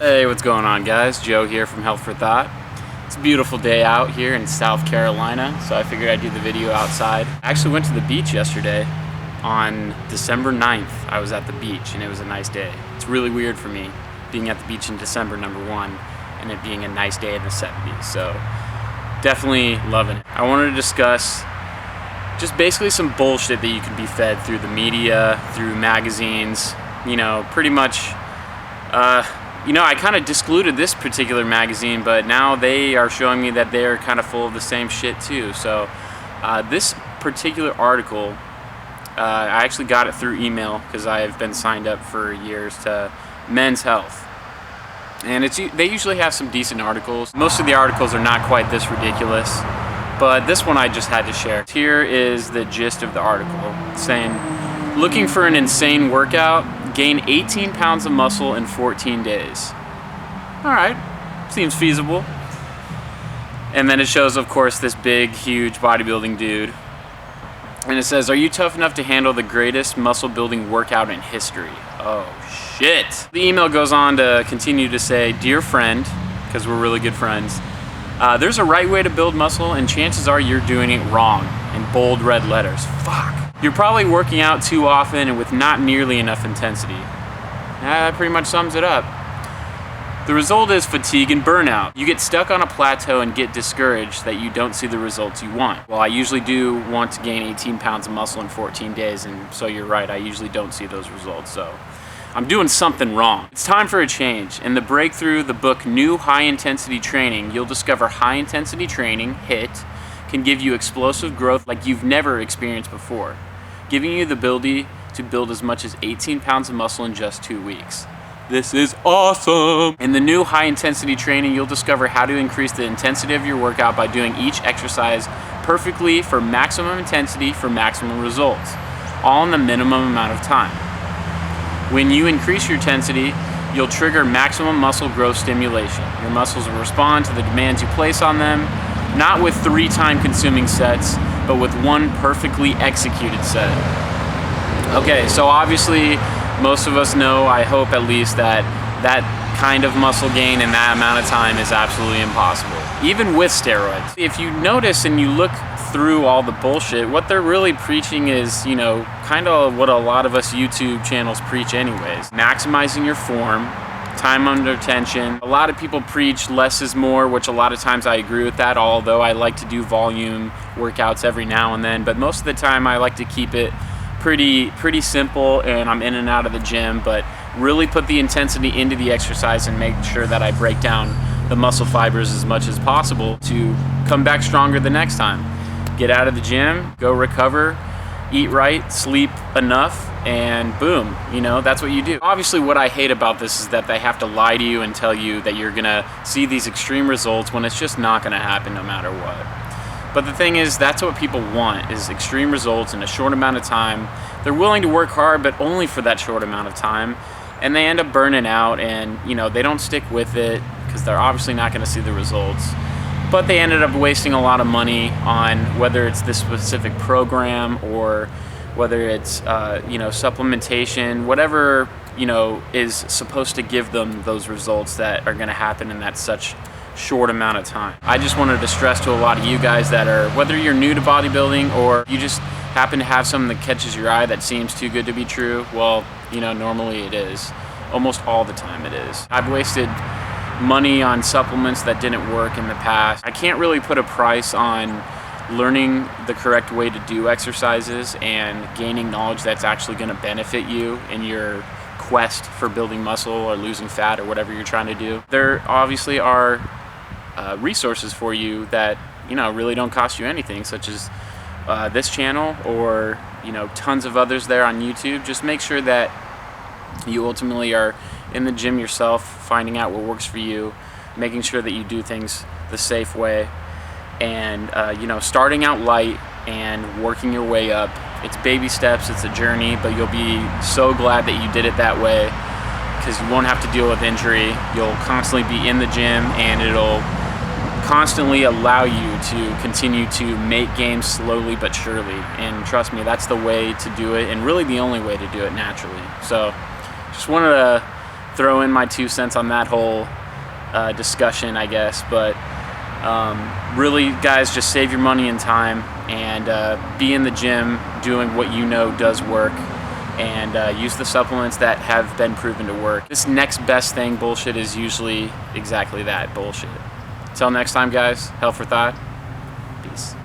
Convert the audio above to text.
Hey, what's going on, guys? Joe here from Health for Thought. It's a beautiful day out here in South Carolina, so I figured I'd do the video outside. I actually went to the beach yesterday. On December 9th, I was at the beach and it was a nice day. It's really weird for me being at the beach in December, number one, and it being a nice day in the 70s, so definitely loving it. I wanted to discuss just basically some bullshit that you can be fed through the media, through magazines, pretty much. I kind of discluded this particular magazine, but now they are showing me that they're kind of full of the same shit too. So this particular article, I actually got it through email because I've been signed up for years to Men's Health. And they usually have some decent articles. Most of the articles are not quite this ridiculous, but this one I just had to share. Here is the gist of the article, saying, looking for an insane workout? Gain 18 pounds of muscle in 14 days. All right, seems feasible. And then it shows, of course, this big, huge bodybuilding dude. And it says, are you tough enough to handle the greatest muscle building workout in history? Oh, shit. The email goes on to continue to say, dear friend, because we're really good friends, there's a right way to build muscle, and chances are you're doing it wrong, in bold red letters. Fuck. You're probably working out too often and with not nearly enough intensity. That pretty much sums it up. The result is fatigue and burnout. You get stuck on a plateau and get discouraged that you don't see the results you want. Well, I usually do want to gain 18 pounds of muscle in 14 days, and so you're right, I usually don't see those results, so I'm doing something wrong. It's time for a change. In the breakthrough, the book New High Intensity Training, you'll discover high intensity training, HIIT, can give you explosive growth like you've never experienced before, giving you the ability to build as much as 18 pounds of muscle in just 2 weeks. This is awesome! In the new high-intensity training, you'll discover how to increase the intensity of your workout by doing each exercise perfectly for maximum intensity for maximum results, all in the minimum amount of time. When you increase your intensity, you'll trigger maximum muscle growth stimulation. Your muscles will respond to the demands you place on them, not with 3 time-consuming sets, but with one perfectly executed set. Okay, so obviously most of us know, I hope at least, that kind of muscle gain in that amount of time is absolutely impossible, even with steroids. If you notice and you look through all the bullshit, what they're really preaching is, kind of what a lot of us YouTube channels preach anyways. Maximizing your form, time under tension. A lot of people preach less is more, which a lot of times I agree with that, although I like to do volume workouts every now and then, but most of the time I like to keep it pretty simple, and I'm in and out of the gym, but really put the intensity into the exercise and make sure that I break down the muscle fibers as much as possible to come back stronger the next time. Get out of the gym, go recover, eat right, sleep enough, and boom, that's what you do. Obviously, what I hate about this is that they have to lie to you and tell you that you're gonna see these extreme results when it's just not gonna happen no matter what. But the thing is, that's what people want, is extreme results in a short amount of time. They're willing to work hard, but only for that short amount of time, and they end up burning out, and they don't stick with it because they're obviously not gonna see the results. But they ended up wasting a lot of money on whether it's this specific program or whether it's supplementation, whatever is supposed to give them those results that are going to happen in that such short amount of time. I just wanted to stress to a lot of you guys that are, whether you're new to bodybuilding or you just happen to have something that catches your eye that seems too good to be true, well, normally it is. Almost all the time it is. I've wasted money on supplements that didn't work in the past. I can't really put a price on learning the correct way to do exercises and gaining knowledge that's actually going to benefit you in your quest for building muscle or losing fat or whatever you're trying to do. There obviously are resources for you that really don't cost you anything, such as this channel or tons of others there on YouTube. Just make sure that you ultimately are in the gym yourself, finding out what works for you, making sure that you do things the safe way, and starting out light and working your way up. It's baby steps, it's a journey, but you'll be so glad that you did it that way because you won't have to deal with injury. You'll constantly be in the gym, and it'll constantly allow you to continue to make gains slowly but surely. And trust me, that's the way to do it, and really the only way to do it naturally. So just wanted to throw in my 2 cents on that whole discussion, I guess. But really, guys, just save your money and time, and be in the gym doing what you know does work, and use the supplements that have been proven to work. This next best thing bullshit is usually exactly that, bullshit. Till next time, guys, Health for Thought. Peace.